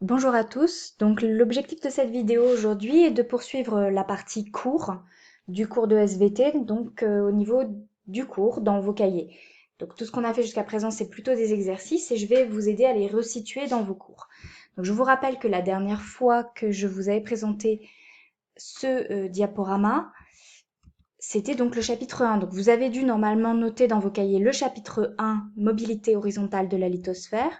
Bonjour à tous. Donc l'objectif de cette vidéo aujourd'hui est de poursuivre la partie cours du cours de SVT, donc au niveau du cours dans vos cahiers. Donc tout ce qu'on a fait jusqu'à présent, c'est plutôt des exercices et je vais vous aider à les resituer dans vos cours. Donc je vous rappelle que la dernière fois que je vous avais présenté ce diaporama, c'était donc le chapitre 1. Donc vous avez dû normalement noter dans vos cahiers le chapitre 1, mobilité horizontale de la lithosphère,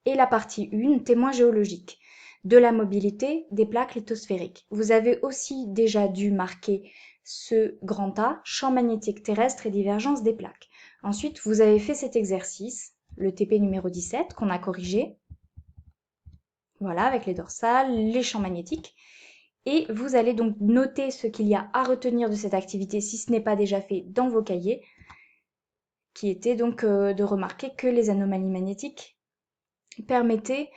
et la partie 1, témoin géologique, de la mobilité des plaques lithosphériques. Vous avez aussi déjà dû marquer ce grand A, champ magnétique terrestre et divergence des plaques. Ensuite, vous avez fait cet exercice, le TP numéro 17, qu'on a corrigé, voilà, avec les dorsales, les champs magnétiques. Et vous allez donc noter ce qu'il y a à retenir de cette activité si ce n'est pas déjà fait dans vos cahiers, qui était donc de remarquer que les anomalies magnétiques permettaient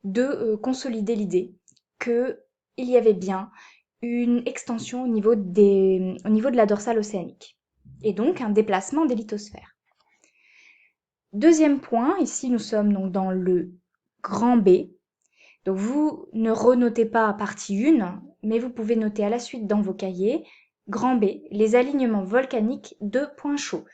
de consolider l'idée qu'il y avait bien une extension au niveau de la dorsale océanique et donc un déplacement des lithosphères. Deuxième point, ici nous sommes donc dans le grand B. Donc vous ne renotez pas partie 1, mais vous pouvez noter à la suite dans vos cahiers grand B, les alignements volcaniques de points chauds.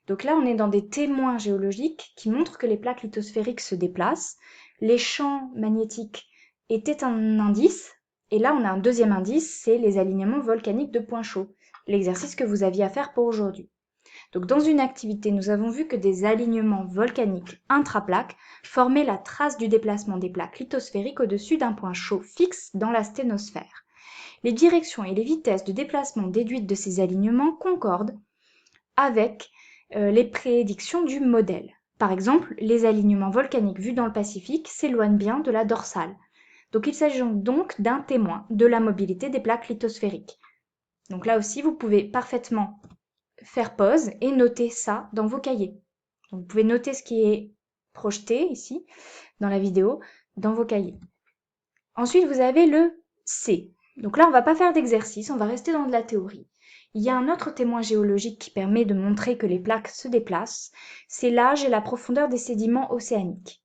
Donc là, on est dans des témoins géologiques qui montrent que les plaques lithosphériques se déplacent. Les champs magnétiques étaient un indice. Et là, on a un deuxième indice, c'est les alignements volcaniques de points chauds. L'exercice que vous aviez à faire pour aujourd'hui. Donc dans une activité, nous avons vu que des alignements volcaniques intraplaques formaient la trace du déplacement des plaques lithosphériques au-dessus d'un point chaud fixe dans la sténosphère. Les directions et les vitesses de déplacement déduites de ces alignements concordent avec les prédictions du modèle. Par exemple, les alignements volcaniques vus dans le Pacifique s'éloignent bien de la dorsale. Donc il s'agit donc d'un témoin de la mobilité des plaques lithosphériques. Donc là aussi, vous pouvez parfaitement faire pause et noter ça dans vos cahiers. Donc, vous pouvez noter ce qui est projeté ici dans la vidéo dans vos cahiers. Ensuite, vous avez le C. Donc là, on ne va pas faire d'exercice, on va rester dans de la théorie. Il y a un autre témoin géologique qui permet de montrer que les plaques se déplacent, c'est l'âge et la profondeur des sédiments océaniques.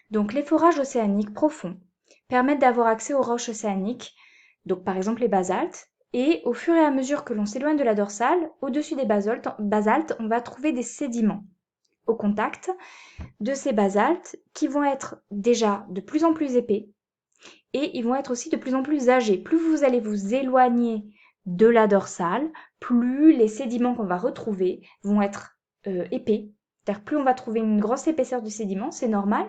Donc les forages océaniques profonds permettent d'avoir accès aux roches océaniques, donc par exemple les basaltes, et au fur et à mesure que l'on s'éloigne de la dorsale, au-dessus des basaltes, on va trouver des sédiments au contact de ces basaltes qui vont être déjà de plus en plus épais et ils vont être aussi de plus en plus âgés. Plus vous allez vous éloigner de la dorsale, plus les sédiments qu'on va retrouver vont être épais. C'est-à-dire plus on va trouver une grosse épaisseur de sédiments, c'est normal.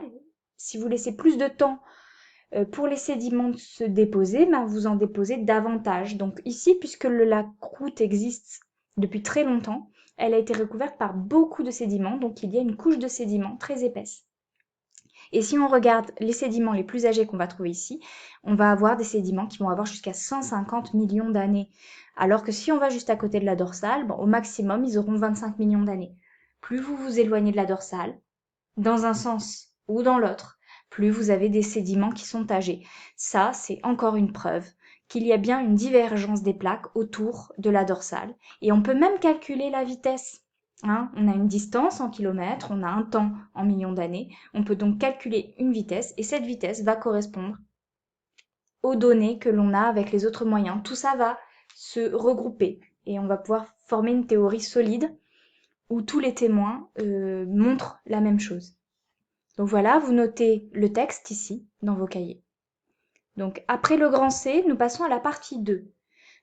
Si vous laissez plus de temps pour les sédiments se déposer, ben vous en déposez davantage. Donc ici, puisque la croûte existe depuis très longtemps, elle a été recouverte par beaucoup de sédiments, donc il y a une couche de sédiments très épaisse. Et si on regarde les sédiments les plus âgés qu'on va trouver ici, on va avoir des sédiments qui vont avoir jusqu'à 150 millions d'années. Alors que si on va juste à côté de la dorsale, bon, au maximum, ils auront 25 millions d'années. Plus vous vous éloignez de la dorsale, dans un sens ou dans l'autre, plus vous avez des sédiments qui sont âgés. Ça, c'est encore une preuve qu'il y a bien une divergence des plaques autour de la dorsale. Et on peut même calculer la vitesse. Hein, on a une distance en kilomètres, on a un temps en millions d'années. On peut donc calculer une vitesse et cette vitesse va correspondre aux données que l'on a avec les autres moyens. Tout ça va se regrouper et on va pouvoir former une théorie solide où tous les témoins montrent la même chose. Donc voilà, vous notez le texte ici, dans vos cahiers. Donc après le grand C, nous passons à la partie 2.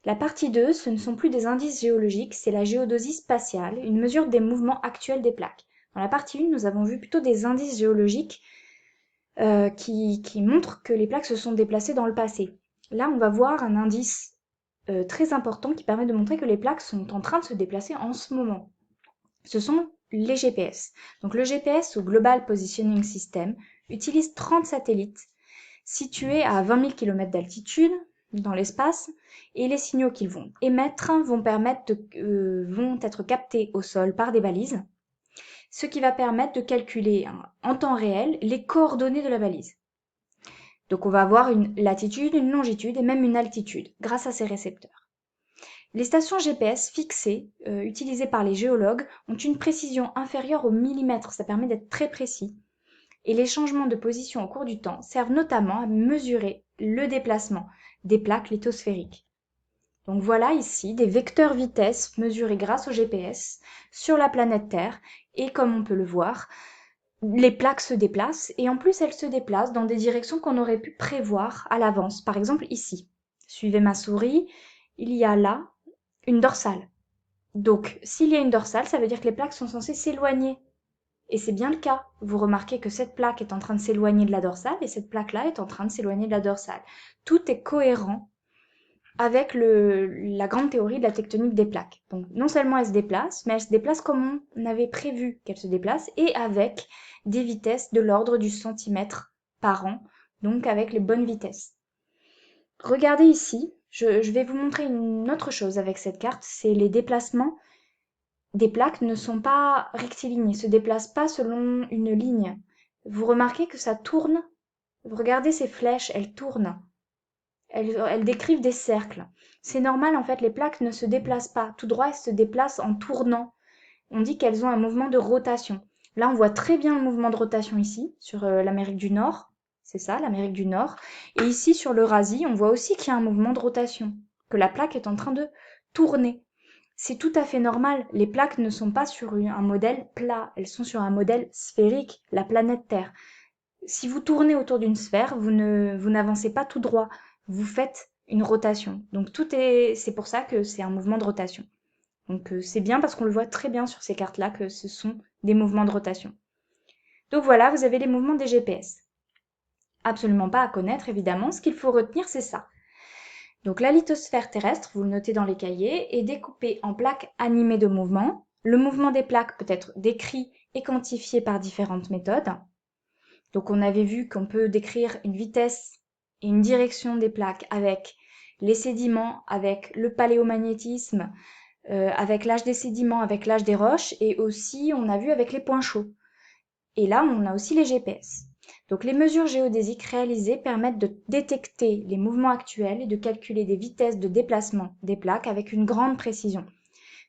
La partie 2, ce ne sont plus des indices géologiques, c'est la géodosie spatiale, une mesure des mouvements actuels des plaques. Dans la partie 1, nous avons vu plutôt des indices géologiques qui montrent que les plaques se sont déplacées dans le passé. Là, on va voir un indice très important qui permet de montrer que les plaques sont en train de se déplacer en ce moment. Ce sont les GPS. Donc le GPS, ou Global Positioning System, utilise 30 satellites situés à 20 000 km d'altitude dans l'espace et les signaux qu'ils vont émettre vont être captés au sol par des balises, ce qui va permettre de calculer en temps réel les coordonnées de la balise. Donc on va avoir une latitude, une longitude et même une altitude grâce à ces récepteurs. Les stations GPS fixées, utilisées par les géologues, ont une précision inférieure au millimètre, ça permet d'être très précis. Et les changements de position au cours du temps servent notamment à mesurer le déplacement des plaques lithosphériques. Donc voilà ici des vecteurs vitesse mesurés grâce au GPS sur la planète Terre. Et comme on peut le voir, les plaques se déplacent et en plus elles se déplacent dans des directions qu'on aurait pu prévoir à l'avance. Par exemple ici, suivez ma souris, il y a là une dorsale. Donc s'il y a une dorsale, ça veut dire que les plaques sont censées s'éloigner. Et c'est bien le cas. Vous remarquez que cette plaque est en train de s'éloigner de la dorsale et cette plaque-là est en train de s'éloigner de la dorsale. Tout est cohérent avec la grande théorie de la tectonique des plaques. Donc non seulement elle se déplace, mais elle se déplace comme on avait prévu qu'elle se déplace et avec des vitesses de l'ordre du centimètre par an, donc avec les bonnes vitesses. Regardez ici, je vais vous montrer une autre chose avec cette carte, c'est les déplacements des plaques ne sont pas rectilignes, ne se déplacent pas selon une ligne. Vous remarquez que ça tourne. Regardez ces flèches, elles tournent. Elles décrivent des cercles. C'est normal, en fait, les plaques ne se déplacent pas. Tout droit, elles se déplacent en tournant. On dit qu'elles ont un mouvement de rotation. Là, on voit très bien le mouvement de rotation ici, sur l'Amérique du Nord. C'est ça, l'Amérique du Nord. Et ici, sur l'Eurasie, on voit aussi qu'il y a un mouvement de rotation, que la plaque est en train de tourner. C'est tout à fait normal. Les plaques ne sont pas sur un modèle plat, elles sont sur un modèle sphérique, la planète Terre. Si vous tournez autour d'une sphère, vous n'avancez pas tout droit, vous faites une rotation. Donc c'est pour ça que c'est un mouvement de rotation. Donc c'est bien parce qu'on le voit très bien sur ces cartes-là que ce sont des mouvements de rotation. Donc voilà, vous avez les mouvements des GPS. Absolument pas à connaître, évidemment. Ce qu'il faut retenir, c'est ça. Donc la lithosphère terrestre, vous le notez dans les cahiers, est découpée en plaques animées de mouvement. Le mouvement des plaques peut être décrit et quantifié par différentes méthodes. Donc on avait vu qu'on peut décrire une vitesse et une direction des plaques avec les sédiments, avec le paléomagnétisme, avec l'âge des sédiments, avec l'âge des roches, et aussi on a vu avec les points chauds. Et là, on a aussi les GPS. Donc les mesures géodésiques réalisées permettent de détecter les mouvements actuels et de calculer des vitesses de déplacement des plaques avec une grande précision.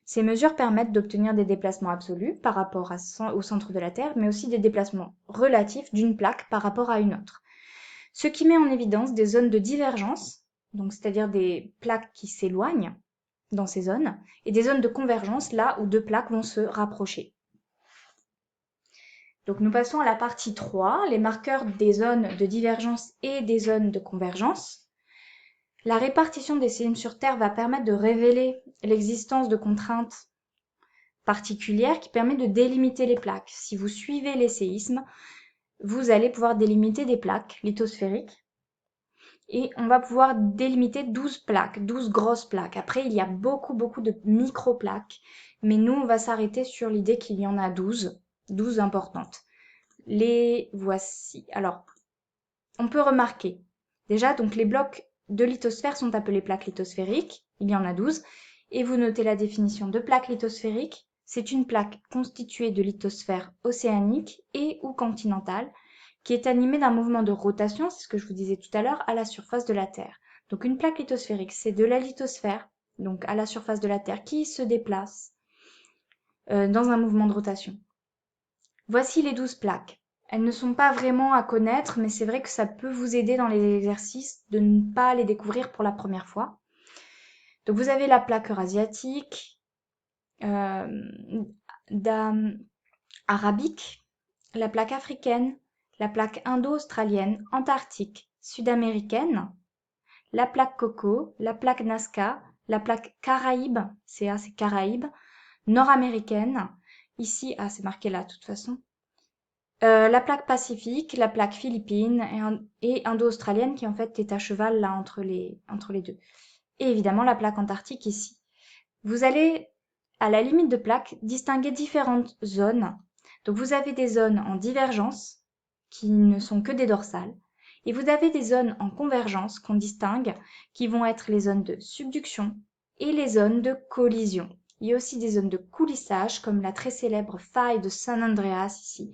Ces mesures permettent d'obtenir des déplacements absolus par rapport au centre de la Terre, mais aussi des déplacements relatifs d'une plaque par rapport à une autre. Ce qui met en évidence des zones de divergence, donc c'est-à-dire des plaques qui s'éloignent dans ces zones, et des zones de convergence là où deux plaques vont se rapprocher. Donc nous passons à la partie 3, les marqueurs des zones de divergence et des zones de convergence. La répartition des séismes sur Terre va permettre de révéler l'existence de contraintes particulières qui permettent de délimiter les plaques. Si vous suivez les séismes, vous allez pouvoir délimiter des plaques lithosphériques et on va pouvoir délimiter 12 plaques, 12 grosses plaques. Après, il y a beaucoup de micro-plaques, mais nous, on va s'arrêter sur l'idée qu'il y en a 12 importantes. Les voici. Alors, on peut remarquer, déjà, donc les blocs de lithosphère sont appelés plaques lithosphériques, il y en a 12, et vous notez la définition de plaque lithosphérique. C'est une plaque constituée de lithosphère océanique et ou continentale, qui est animée d'un mouvement de rotation, c'est ce que je vous disais tout à l'heure, à la surface de la Terre. Donc une plaque lithosphérique, c'est de la lithosphère, donc à la surface de la Terre, qui se déplace dans un mouvement de rotation. Voici les 12 plaques. Elles ne sont pas vraiment à connaître, mais c'est vrai que ça peut vous aider dans les exercices de ne pas les découvrir pour la première fois. Donc vous avez la plaque eurasiatique, arabique, la plaque africaine, la plaque indo-australienne, antarctique, sud-américaine, la plaque coco, la plaque Nazca, la plaque Caraïbe, CA c'est Caraïbe, nord-américaine, ici, c'est marqué là de toute façon, la plaque Pacifique, la plaque philippine et indo-australienne qui en fait est à cheval là entre les deux. Et évidemment la plaque antarctique ici. Vous allez, à la limite de plaque, distinguer différentes zones. Donc vous avez des zones en divergence qui ne sont que des dorsales. Et vous avez des zones en convergence qu'on distingue qui vont être les zones de subduction et les zones de collision. Il y a aussi des zones de coulissage comme la très célèbre faille de San Andreas ici,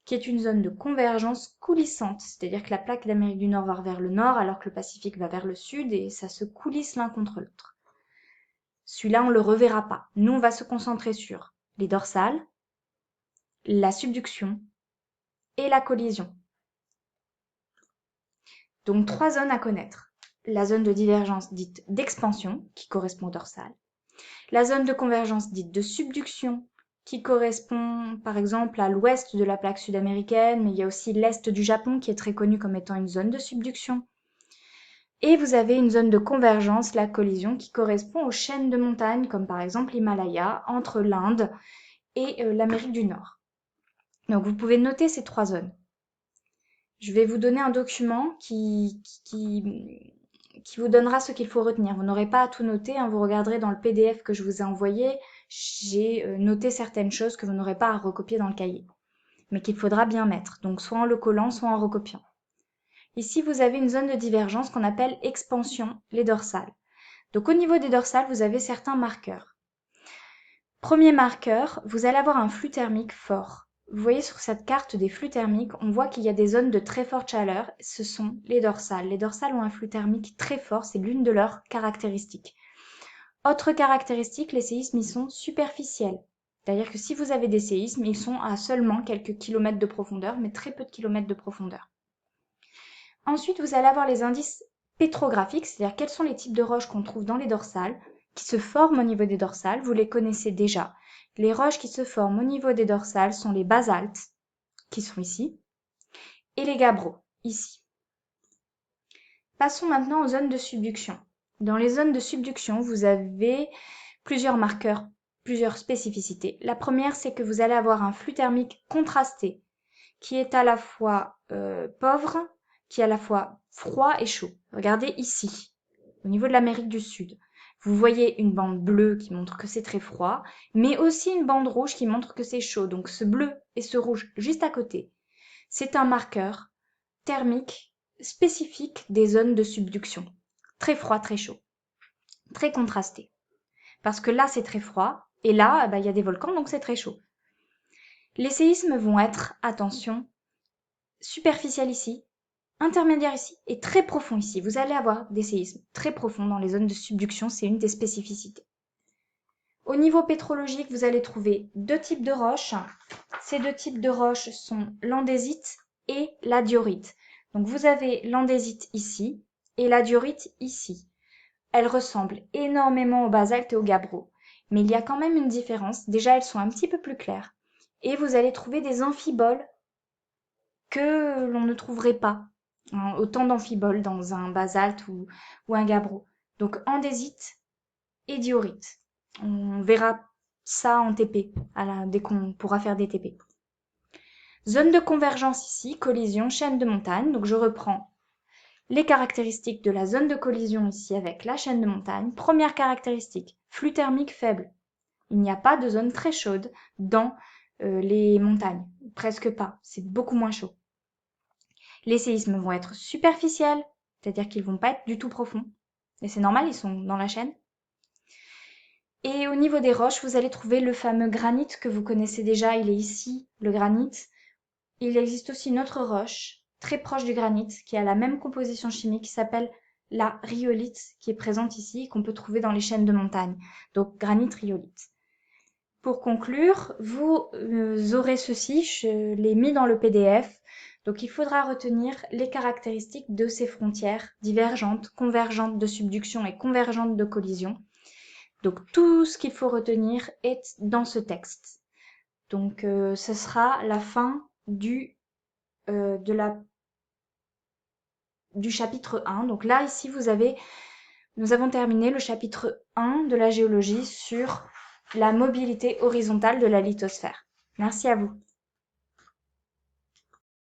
qui est une zone de convergence coulissante, c'est-à-dire que la plaque d'Amérique du Nord va vers le nord alors que le Pacifique va vers le sud et ça se coulisse l'un contre l'autre. Celui-là, on ne le reverra pas. Nous, on va se concentrer sur les dorsales, la subduction et la collision. Donc 3 zones à connaître. La zone de divergence dite d'expansion, qui correspond au dorsal. La zone de convergence dite de subduction, qui correspond par exemple à l'ouest de la plaque sud-américaine, mais il y a aussi l'est du Japon qui est très connu comme étant une zone de subduction. Et vous avez une zone de convergence, la collision, qui correspond aux chaînes de montagnes, comme par exemple l'Himalaya, entre l'Inde et l'Amérique du Nord. Donc vous pouvez noter ces 3 zones. Je vais vous donner un document qui vous donnera ce qu'il faut retenir. Vous n'aurez pas à tout noter, hein, vous regarderez dans le PDF que je vous ai envoyé, j'ai noté certaines choses que vous n'aurez pas à recopier dans le cahier, mais qu'il faudra bien mettre, donc soit en le collant, soit en recopiant. Ici, vous avez une zone de divergence qu'on appelle expansion, les dorsales. Donc au niveau des dorsales, vous avez certains marqueurs. Premier marqueur, vous allez avoir un flux thermique fort. Vous voyez sur cette carte des flux thermiques, on voit qu'il y a des zones de très forte chaleur, ce sont les dorsales. Les dorsales ont un flux thermique très fort, c'est l'une de leurs caractéristiques. Autre caractéristique, les séismes y sont superficiels. C'est-à-dire que si vous avez des séismes, ils sont à seulement quelques kilomètres de profondeur, mais très peu de kilomètres de profondeur. Ensuite, vous allez avoir les indices pétrographiques, c'est-à-dire quels sont les types de roches qu'on trouve dans les dorsales, qui se forment au niveau des dorsales, vous les connaissez déjà. Les roches qui se forment au niveau des dorsales sont les basaltes, qui sont ici, et les gabbros, ici. Passons maintenant aux zones de subduction. Dans les zones de subduction, vous avez plusieurs marqueurs, plusieurs spécificités. La première, c'est que vous allez avoir un flux thermique contrasté, qui est à la fois pauvre, qui est à la fois froid et chaud. Regardez ici, au niveau de l'Amérique du Sud. Vous voyez une bande bleue qui montre que c'est très froid, mais aussi une bande rouge qui montre que c'est chaud. Donc ce bleu et ce rouge juste à côté, c'est un marqueur thermique spécifique des zones de subduction. Très froid, très chaud, très contrasté. Parce que là, c'est très froid, et là, il y a des volcans, donc c'est très chaud. Les séismes vont être, attention, superficiels ici, intermédiaire ici et très profond ici. Vous allez avoir des séismes très profonds dans les zones de subduction, c'est une des spécificités. Au niveau pétrologique, vous allez trouver 2 types de roches. Ces 2 types de roches sont l'andésite et la diorite. Donc vous avez l'andésite ici et la diorite ici. Elles ressemblent énormément au basalte et au gabbro, mais il y a quand même une différence. Déjà, elles sont un petit peu plus claires. Et vous allez trouver des amphiboles que l'on ne trouverait pas. Autant d'amphiboles dans un basalte ou un gabbro. Donc andésite et diorite. On verra ça en TP, dès qu'on pourra faire des TP. Zone de convergence ici, collision, chaîne de montagne. Donc je reprends les caractéristiques de la zone de collision ici avec la chaîne de montagne. Première caractéristique, flux thermique faible. Il n'y a pas de zone très chaude dans les montagnes. Presque pas, c'est beaucoup moins chaud. Les séismes vont être superficiels, c'est-à-dire qu'ils ne vont pas être du tout profonds. Et c'est normal, ils sont dans la chaîne. Et au niveau des roches, vous allez trouver le fameux granit que vous connaissez déjà, il est ici, le granit. Il existe aussi une autre roche, très proche du granit, qui a la même composition chimique, qui s'appelle la rhyolite, qui est présente ici, qu'on peut trouver dans les chaînes de montagne. Donc granit, rhyolite. Pour conclure, vous aurez ceci, je l'ai mis dans le PDF. Donc il faudra retenir les caractéristiques de ces frontières divergentes, convergentes de subduction et convergentes de collision. Donc tout ce qu'il faut retenir est dans ce texte. Donc ce sera la fin du chapitre 1. Donc là, ici, nous avons terminé le chapitre 1 de la géologie sur la mobilité horizontale de la lithosphère. Merci à vous.